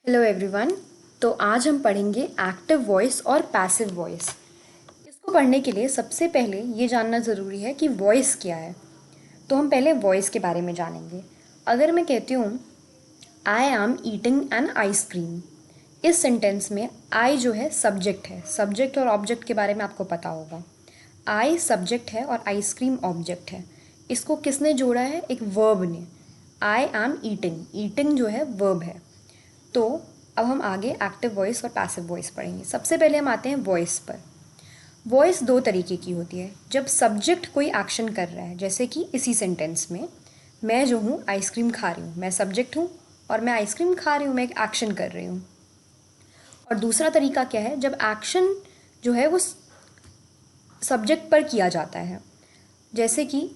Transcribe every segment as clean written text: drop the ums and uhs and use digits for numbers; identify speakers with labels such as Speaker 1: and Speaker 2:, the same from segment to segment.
Speaker 1: Hello everyone. तो आज हम पढ़ेंगे एक्टिव वॉइस और पैसिव वॉइस। इसको पढ़ने के लिए सबसे पहले ये जानना ज़रूरी है कि वॉइस क्या है। तो हम पहले वॉइस के बारे में जानेंगे। अगर मैं कहती हूँ आई एम ईटिंग एन आइसक्रीम, इस सेंटेंस में आई जो है सब्जेक्ट है। सब्जेक्ट और ऑब्जेक्ट के बारे में आपको पता होगा। आई सब्जेक्ट है और आइसक्रीम ऑब्जेक्ट है। इसको किसने जोड़ा है? एक वर्ब ने। आई एम ईटिंग, ईटिंग जो है वर्ब है। तो अब हम आगे एक्टिव वॉइस और पैसिव वॉइस पढ़ेंगे। सबसे पहले हम आते हैं वॉइस पर। वॉइस दो तरीके की होती है। जब सब्जेक्ट कोई एक्शन कर रहा है, जैसे कि इसी सेंटेंस में मैं जो हूँ आइसक्रीम खा रही हूँ, मैं सब्जेक्ट हूँ और मैं आइसक्रीम खा रही हूँ, मैं एक एक्शन कर रही हूँ। और दूसरा तरीका क्या है? जब एक्शन जो है वो सब्जेक्ट पर किया जाता है, जैसे कि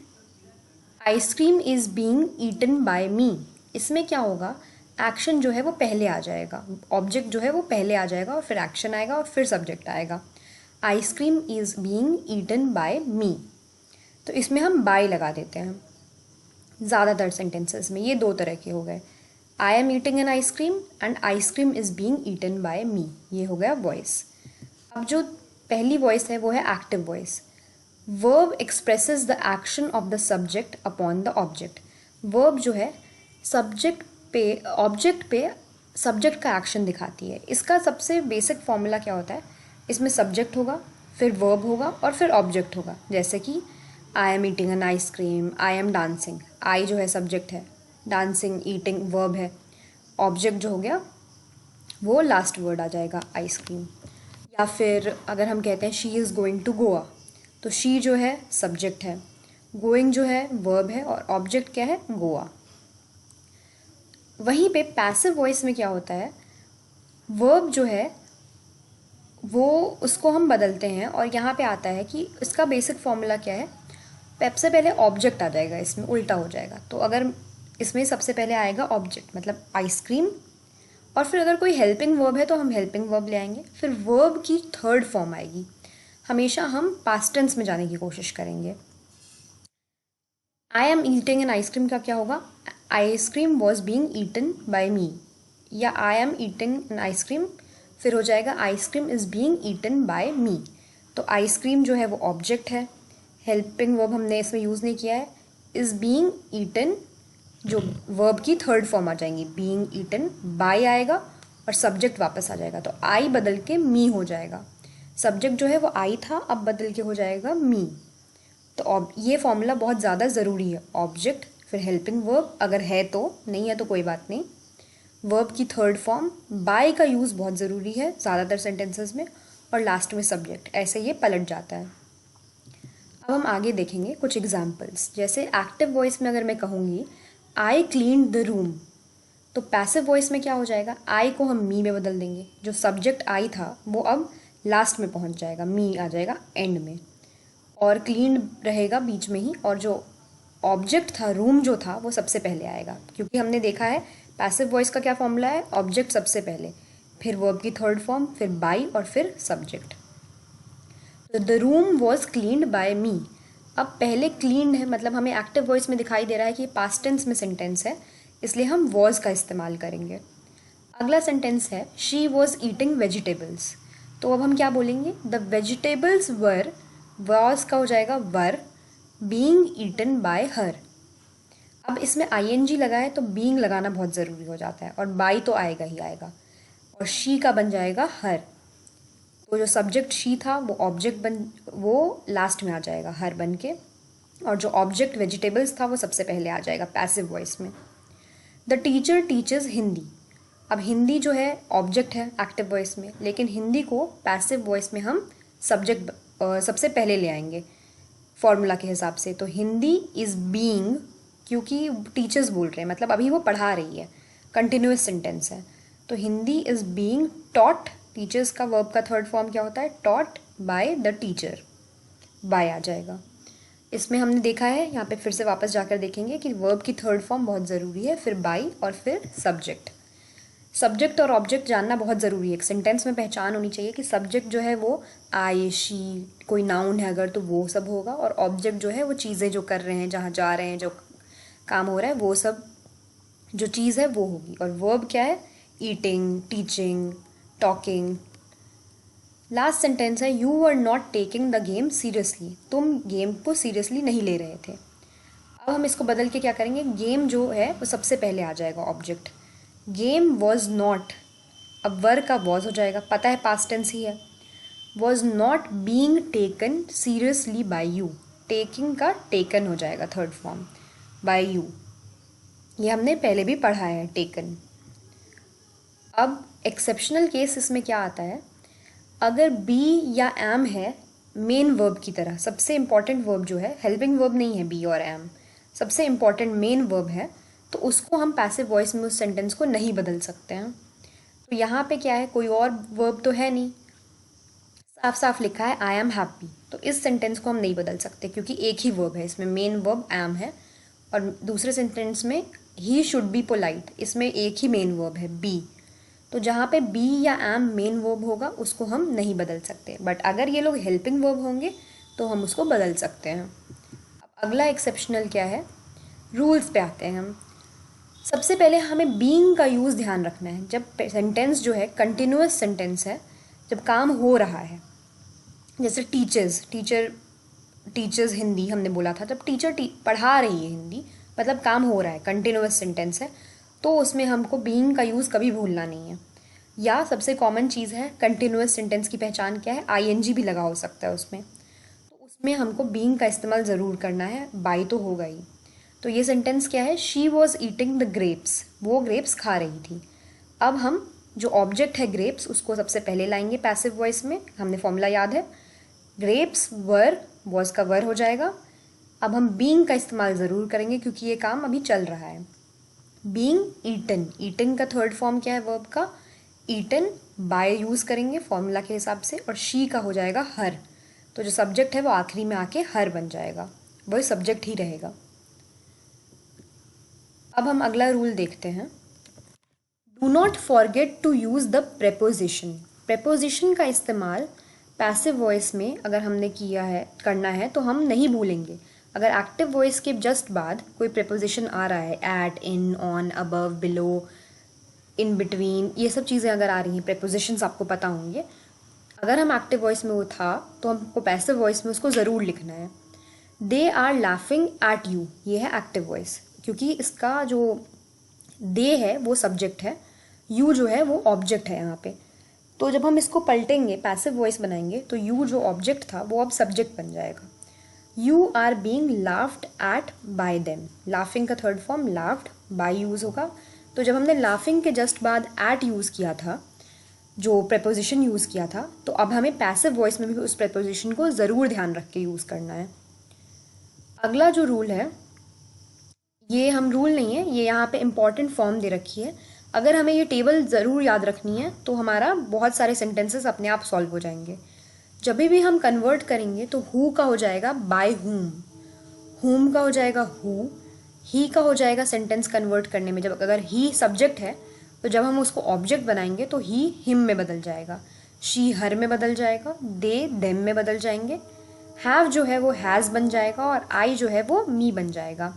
Speaker 1: ice cream is being eaten by me. इसमें क्या होगा? एक्शन जो है वो पहले आ जाएगा, ऑब्जेक्ट जो है वो पहले आ जाएगा और फिर एक्शन आएगा और फिर सब्जेक्ट आएगा। Ice cream is being eaten by me, तो इसमें हम बाय लगा देते हैं ज़्यादातर सेंटेंसेस में। ये दो तरह के हो गए, I am eating an ice cream and ice cream is being eaten by me. ये हो गया वॉइस। अब जो पहली वॉइस है वो है active voice. Verb expresses the action of the subject upon the object. Verb जो है सब्जेक्ट पे ऑब्जेक्ट पे सब्जेक्ट का एक्शन दिखाती है। इसका सबसे बेसिक फॉर्मूला क्या होता है? इसमें सब्जेक्ट होगा, फिर वर्ब होगा और फिर ऑब्जेक्ट होगा। जैसे कि I am eating an ice cream, I am dancing. I जो है सब्जेक्ट है, डांसिंग ईटिंग वर्ब है, ऑब्जेक्ट जो हो गया वो लास्ट वर्ड आ जाएगा आइसक्रीम। या फिर अगर हम कहते हैं she is going to Goa, तो शी जो है सब्जेक्ट है, गोइंग जो है वर्ब है और ऑब्जेक्ट क्या है? गोवा। वहीं पे पैसिव वॉइस में क्या होता है? वर्ब जो है वो उसको हम बदलते हैं और यहाँ पे आता है कि इसका बेसिक फॉर्मूला क्या है। सबसे पहले ऑब्जेक्ट आ जाएगा, इसमें उल्टा हो जाएगा। तो अगर इसमें सबसे पहले आएगा ऑब्जेक्ट मतलब आइसक्रीम, और फिर अगर कोई हेल्पिंग वर्ब है तो हम हेल्पिंग वर्ब ले आएंगे। फिर वर्ब की थर्ड फॉर्म आएगी। हमेशा हम पास्ट टेंस में जाने की कोशिश करेंगे। I am eating an ice cream का क्या होगा? Ice cream was being eaten by me. या I am eating an ice cream, फिर हो जाएगा ice cream is being eaten by me. तो आइसक्रीम जो है वो ऑब्जेक्ट है, हेल्पिंग वर्ब हमने इसमें यूज़ नहीं किया है। इज़ बींग ईटन जो वर्ब की थर्ड फॉर्म आ जाएंगी, बीइंग ईटन, बाय आएगा और सब्जेक्ट वापस आ जाएगा। तो आई बदल के मी हो जाएगा। सब्जेक्ट जो है वो आई था, अब बदल के हो जाएगा मी। तो ये फॉर्मूला बहुत ज़्यादा ज़रूरी है। ऑब्जेक्ट फिर हेल्पिंग वर्ब, अगर है तो, नहीं है तो कोई बात नहीं। वर्ब की थर्ड फॉर्म, बाय का यूज़ बहुत ज़रूरी है ज़्यादातर सेंटेंसेस में, और लास्ट में सब्जेक्ट। ऐसे ये पलट जाता है। अब हम आगे देखेंगे कुछ एग्जाम्पल्स। जैसे एक्टिव वॉइस में अगर मैं कहूँगी आई क्लीन द रूम, तो पैसिव वॉइस में क्या हो जाएगा? आई को हम मी में बदल देंगे। जो सब्जेक्ट आई था वो अब लास्ट में पहुंच जाएगा, मी आ जाएगा एंड में, और क्लीन रहेगा बीच में ही, और जो ऑब्जेक्ट था रूम जो था वो सबसे पहले आएगा। क्योंकि हमने देखा है पैसिव वॉइस का क्या फॉर्मूला है? ऑब्जेक्ट सबसे पहले, फिर वर्ब की थर्ड फॉर्म, फिर बाई और फिर सब्जेक्ट। तो the room was cleaned by me. अब पहले क्लीन्ड है मतलब हमें एक्टिव वॉइस में दिखाई दे रहा है कि पास्ट टेंस में सेंटेंस है, इसलिए हम वॉज का इस्तेमाल करेंगे। अगला सेंटेंस है शी वॉज ईटिंग वेजिटेबल्स। तो अब हम क्या बोलेंगे? द वेजिटेबल्स वर, वॉज का हो जाएगा वर, बीइंग ईटन बाय हर। अब इसमें आईएनजी लगा है तो बीइंग लगाना बहुत ज़रूरी हो जाता है, और बाय तो आएगा ही आएगा, और शी का बन जाएगा हर। तो जो सब्जेक्ट शी था वो ऑब्जेक्ट वो लास्ट में आ जाएगा हर बन के, और जो ऑब्जेक्ट वेजिटेबल्स था वो सबसे पहले आ जाएगा पैसिव वॉइस में। The teacher teachers Hindi. अब हिंदी जो है ऑब्जेक्ट है एक्टिव वॉइस में, लेकिन हिंदी को पैसिव वॉइस में हम सब्जेक्ट सबसे पहले ले आएंगे फॉर्मूला के हिसाब से। तो हिंदी इज़ बीइंग, क्योंकि टीचर्स बोल रहे हैं मतलब अभी वो पढ़ा रही है, कंटिन्यूस सेंटेंस है। तो Hindi is being taught, teachers का वर्ब का थर्ड फॉर्म क्या होता है? Taught by the teacher, by आ जाएगा। इसमें हमने देखा है, यहाँ पे फिर से वापस जाकर देखेंगे कि वर्ब की थर्ड फॉर्म बहुत ज़रूरी है, फिर बाय और फिर सब्जेक्ट। सब्जेक्ट और ऑब्जेक्ट जानना बहुत ज़रूरी है। एक सेंटेंस में पहचान होनी चाहिए कि सब्जेक्ट जो है वो आई शी, कोई नाउन है अगर तो वो सब होगा, और ऑब्जेक्ट जो है वो चीज़ें जो कर रहे हैं, जहाँ जा रहे हैं, जो काम हो रहा है वो सब, जो चीज़ है वो होगी। और वर्ब क्या है? Eating, teaching, talking. Last sentence है you were not taking the game seriously, तुम गेम को सीरियसली नहीं ले रहे थे। अब हम इसको बदल के क्या करेंगे, गेम जो है वो सबसे पहले आ जाएगा ऑब्जेक्ट। गेम वॉज नॉट, अब वर का वॉज हो जाएगा, पता है पास्ट टेंस ही है। Was not being taken seriously by you, taking का टेकन हो जाएगा थर्ड फॉर्म, बाय यू, ये हमने पहले भी पढ़ा है टेकन। अब एक्सेप्शनल केस इसमें क्या आता है, अगर बी या एम है मेन वर्ब की तरह, सबसे इंपॉर्टेंट वर्ब जो है, हेल्पिंग वर्ब नहीं है बी और एम, सबसे इंपॉर्टेंट मेन वर्ब है, तो उसको हम पैसिव वॉइस में उस सेंटेंस को नहीं बदल सकते हैं। तो यहाँ पे क्या है, कोई और वर्ब तो है नहीं, साफ साफ लिखा है आई एम हैप्पी, तो इस सेंटेंस को हम नहीं बदल सकते क्योंकि एक ही वर्ब है, इसमें मेन वर्ब एम है, और दूसरे सेंटेंस में ही शुड बी पोलाइट, इसमें एक ही मेन वर्ब है बी। तो जहाँ पे बी या एम मेन वर्ब होगा उसको हम नहीं बदल सकते, बट अगर ये लोग हेल्पिंग वर्ब होंगे तो हम उसको बदल सकते हैं। अब अगला एक्सेप्शनल क्या है, रूल्स पे आते हैं हम। सबसे पहले हमें बीइंग का यूज़ ध्यान रखना है। जब सेंटेंस जो है कंटिन्यूअस सेंटेंस है, जब काम हो रहा है, जैसे टीचर्स हिंदी हमने बोला था, जब टीचर पढ़ा रही है हिंदी, मतलब काम हो रहा है, कंटिन्यूअस सेंटेंस है, तो उसमें हमको बीइंग का यूज़ कभी भूलना नहीं है। या सबसे कॉमन चीज़ है कंटिन्यूअस सेंटेंस की पहचान क्या है, आईएनजी भी लगा हो सकता है उसमें, तो उसमें हमको बीइंग का इस्तेमाल ज़रूर करना है, बाई तो होगा ही। तो ये सेंटेंस क्या है, she was eating the grapes, वो ग्रेप्स खा रही थी। अब हम जो ऑब्जेक्ट है ग्रेप्स उसको सबसे पहले लाएंगे पैसिव वॉइस में, हमने फॉर्मूला याद है, ग्रेप्स वर, वॉज का वर हो जाएगा। अब हम बीइंग का इस्तेमाल ज़रूर करेंगे क्योंकि ये काम अभी चल रहा है। बीइंग ईटन, ईटन का थर्ड फॉर्म क्या है वर्ब का, ईटन, बाय यूज़ करेंगे फॉर्मूला के हिसाब से, और शी का हो जाएगा हर, तो जो सब्जेक्ट है वो आखिरी में आके हर बन जाएगा, वही सब्जेक्ट ही रहेगा। अब हम अगला रूल देखते हैं, do not forget to use the preposition. Preposition का इस्तेमाल पैसिव वॉइस में अगर हमने करना है तो हम नहीं भूलेंगे। अगर एक्टिव वॉइस के जस्ट बाद कोई प्रेपोजिशन आ रहा है, at, in, on, above, below, in between, ये सब चीज़ें अगर आ रही हैं, प्रेपोजिशंस आपको पता होंगे, अगर हम एक्टिव वॉइस में वो था तो हमको पैसिव वॉइस में उसको ज़रूर लिखना है। They are laughing at you, ये है एक्टिव वॉइस, क्योंकि इसका जो दे है वो सब्जेक्ट है, यू जो है वो ऑब्जेक्ट है यहाँ पे। तो जब हम इसको पलटेंगे, पैसिव वॉइस बनाएंगे, तो यू जो ऑब्जेक्ट था वो अब सब्जेक्ट बन जाएगा। You are being laughed at by them, laughing का third form laughed, by use होगा। तो जब हमने लाफिंग के जस्ट बाद एट यूज़ किया था, जो प्रेपोजिशन यूज़ किया था, तो अब हमें पैसिव वॉइस में भी उस प्रेपोजिशन को ज़रूर ध्यान रख के यूज़ करना है। अगला जो रूल है, ये हम रूल नहीं है, ये यहाँ पे इम्पॉर्टेंट फॉर्म दे रखी है। अगर हमें ये टेबल ज़रूर याद रखनी है तो हमारा बहुत सारे सेंटेंसेस अपने आप सॉल्व हो जाएंगे। जब भी हम कन्वर्ट करेंगे तो हु का हो जाएगा बाय हुम का हो जाएगा हु, ही का हो जाएगा सेंटेंस कन्वर्ट करने में, जब अगर ही सब्जेक्ट है तो जब हम उसको ऑब्जेक्ट बनाएंगे तो ही हिम में बदल जाएगा, शी हर में बदल जाएगा, दे देम में बदल जाएंगे, हैव जो है वो हैज़ बन जाएगा, और आई जो है वो मी बन जाएगा।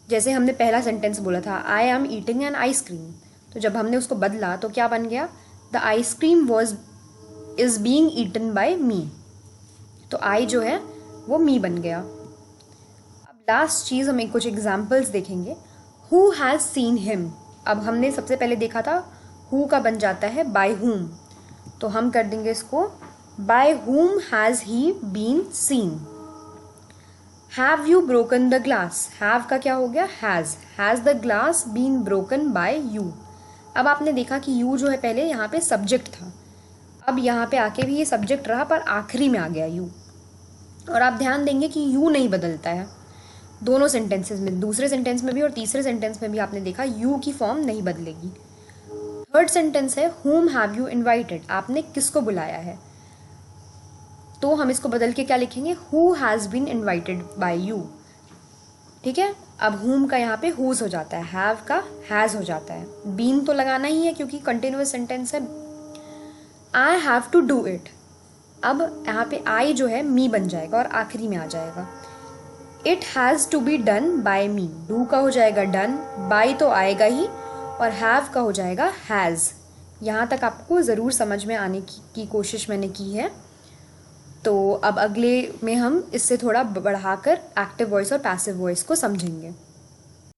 Speaker 1: जैसे हमने पहला सेंटेंस बोला था I am eating an ice cream, तो जब हमने उसको बदला तो क्या बन गया, the ice cream is being eaten by me, तो आई जो है वो मी बन गया। अब लास्ट चीज़ हम कुछ एग्जाम्पल्स देखेंगे। हु हैज़ सीन हिम, अब हमने सबसे पहले देखा था हु का बन जाता है बाय हुम, तो हम कर देंगे इसको by whom has he been seen. Have you broken the glass, have का क्या हो गया has the glass been broken by you. अब आपने देखा कि यू जो है पहले यहाँ पे सब्जेक्ट था, अब यहाँ पे आके भी ये सब्जेक्ट रहा पर आखिरी में आ गया यू, और आप ध्यान देंगे कि यू नहीं बदलता है दोनों सेंटेंसेस में, दूसरे सेंटेंस में भी और तीसरे सेंटेंस में भी आपने देखा यू की फॉर्म नहीं बदलेगी। थर्ड सेंटेंस है whom have you invited, आपने किसको बुलाया है, तो हम इसको बदल के क्या लिखेंगे, who has been invited by you। ठीक है, अब whom का यहाँ पे whose हो जाता है, have का has हो जाता है, been तो लगाना ही है क्योंकि कंटिन्यूअस सेंटेंस है। I have to do it, अब यहाँ पे I जो है me बन जाएगा और आखिरी में आ जाएगा। It has to be done by me, do का हो जाएगा done, by तो आएगा ही, और हैव का हो जाएगा हैज़। यहाँ तक आपको ज़रूर समझ में आने की कोशिश मैंने की है। तो अब अगले में हम इससे थोड़ा बढ़ाकर एक्टिव वॉइस और पैसिव वॉइस को समझेंगे।